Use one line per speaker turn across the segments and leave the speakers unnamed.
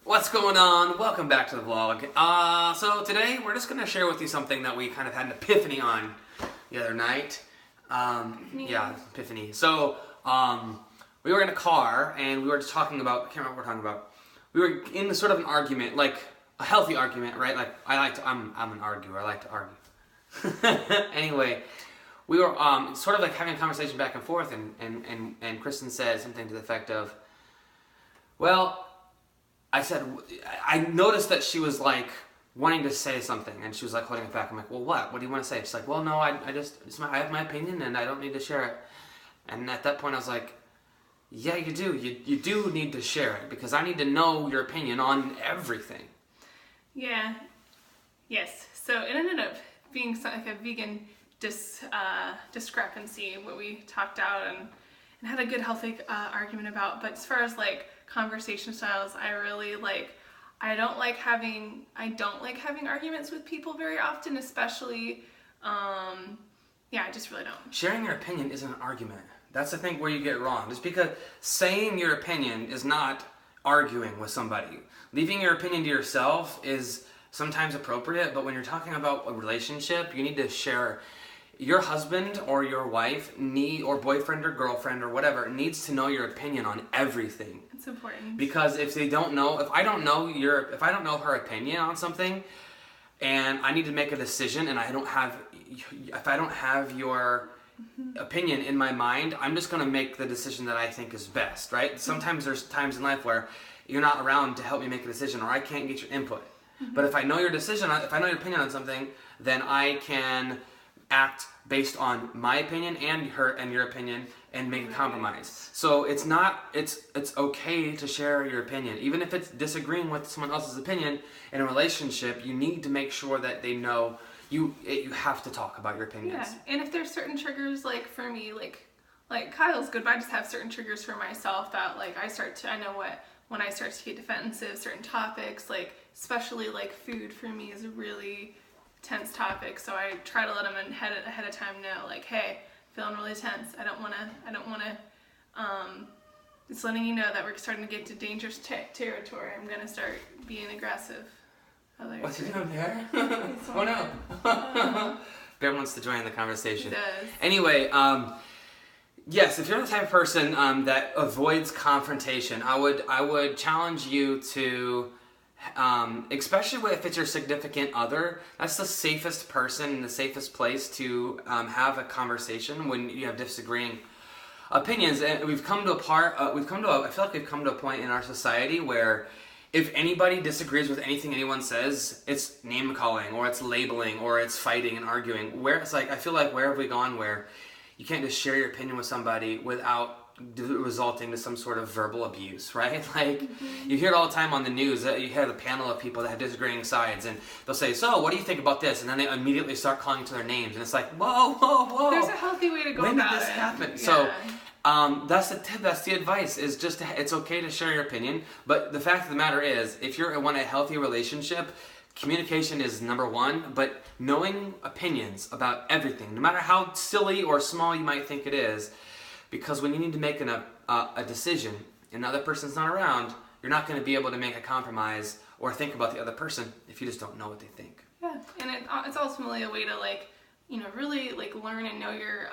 What's going on? Welcome back to the vlog. So today we're just going to share with you something that we kind of had an epiphany on the other night. Epiphany. So we were in a car and we were just talking about, I can't remember what we were talking about. We were in sort of an argument, like a healthy argument, right? Like I'm an arguer, I like to argue. Anyway, we were sort of like having a conversation back and forth and Kristen said something to the effect of, well, I noticed that she was like wanting to say something and she was like holding it back. I'm like, well, what? What do you want to say? She's like, well, no, I have my opinion and I don't need to share it. And at that point I was like, yeah, you do. You do need to share it because I need to know your opinion on everything. Yeah. Yes. So it ended up being like a vegan discrepancy, what we talked out and had a good healthy argument about. But as far as like conversation styles, I don't like having arguments with people very often, especially I just really don't. Sharing your opinion isn't an argument. That's the thing where you get it wrong. Just because saying your opinion is not arguing with somebody. Leaving your opinion to yourself is sometimes appropriate, but when you're talking about a relationship, you need to share. Your husband or your wife or boyfriend or girlfriend or whatever needs to know your opinion on everything. It's important. Because if I don't know her opinion on something and I need to make a decision and if I don't have your opinion in my mind, I'm just going to make the decision that I think is best, right? Sometimes there's times in life where you're not around to help me make a decision or I can't get your input. But if I know your opinion on something, then I can act based on my opinion and your opinion and make a compromise. So it's okay to share your opinion. Even if it's disagreeing with someone else's opinion in a relationship, you need to make sure that they know you have to talk about your opinions. Yeah, and if there's certain triggers, like for me, like Kyle's good, but I just have certain triggers for myself that like I know when I start to get defensive, certain topics, like especially like food for me is a really tense topic, so I try to let them ahead of time know, like, hey, feeling really tense. I don't wanna. Just letting you know that we're starting to get to dangerous territory. I'm gonna start being aggressive. What's he doing there? Oh no! Bear wants to join the conversation. He does. Anyway, yes, if you're the type of person that avoids confrontation, I would challenge you to. Especially if it's your significant other, that's the safest person and the safest place to have a conversation when you have disagreeing opinions. And I feel like we've come to a point in our society where if anybody disagrees with anything anyone says, it's name calling or it's labeling or it's fighting and arguing. Where it's like, I feel like where have we gone where you can't just share your opinion with somebody without resulting to some sort of verbal abuse, right? Like, you hear it all the time on the news. You hear the panel of people that have disagreeing sides, and they'll say, so, what do you think about this? And then they immediately start calling to their names, and it's like, whoa. There's a healthy way to go about it. When did this happen? Yeah. So, that's the tip, that's the advice, is just, it's okay to share your opinion, but the fact of the matter is, if you want a healthy relationship, communication is number one, but knowing opinions about everything, no matter how silly or small you might think it is, because when you need to make a decision and the other person's not around, you're not going to be able to make a compromise or think about the other person if you just don't know what they think. Yeah, and it's ultimately a way to really learn and know your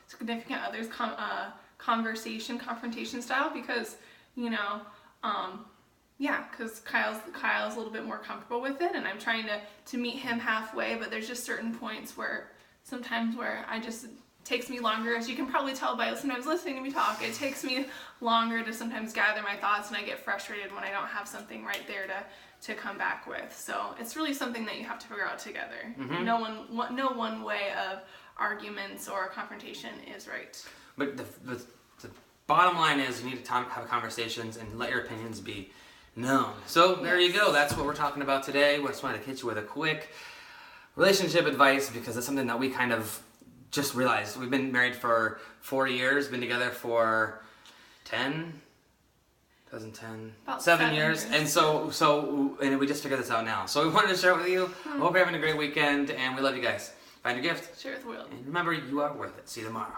significant other's confrontation style because because Kyle's a little bit more comfortable with it and I'm trying to meet him halfway, but there's just certain points where I just takes me longer, as you can probably tell by sometimes listening to me talk, it takes me longer to sometimes gather my thoughts and I get frustrated when I don't have something right there to come back with. So it's really something that you have to figure out together. No one way of arguments or confrontation is right. But the bottom line is you need to have conversations and let your opinions be known. So there you go. That's what we're talking about today. We just wanted to hit you with a quick relationship advice because it's something that we kind of just realized. We've been married for 4 years, been together for 7 years. And and we just figured this out now. So we wanted to share it with you. Hope you're having a great weekend and we love you guys. Find your gift. Share with the world. And remember, you are worth it. See you tomorrow.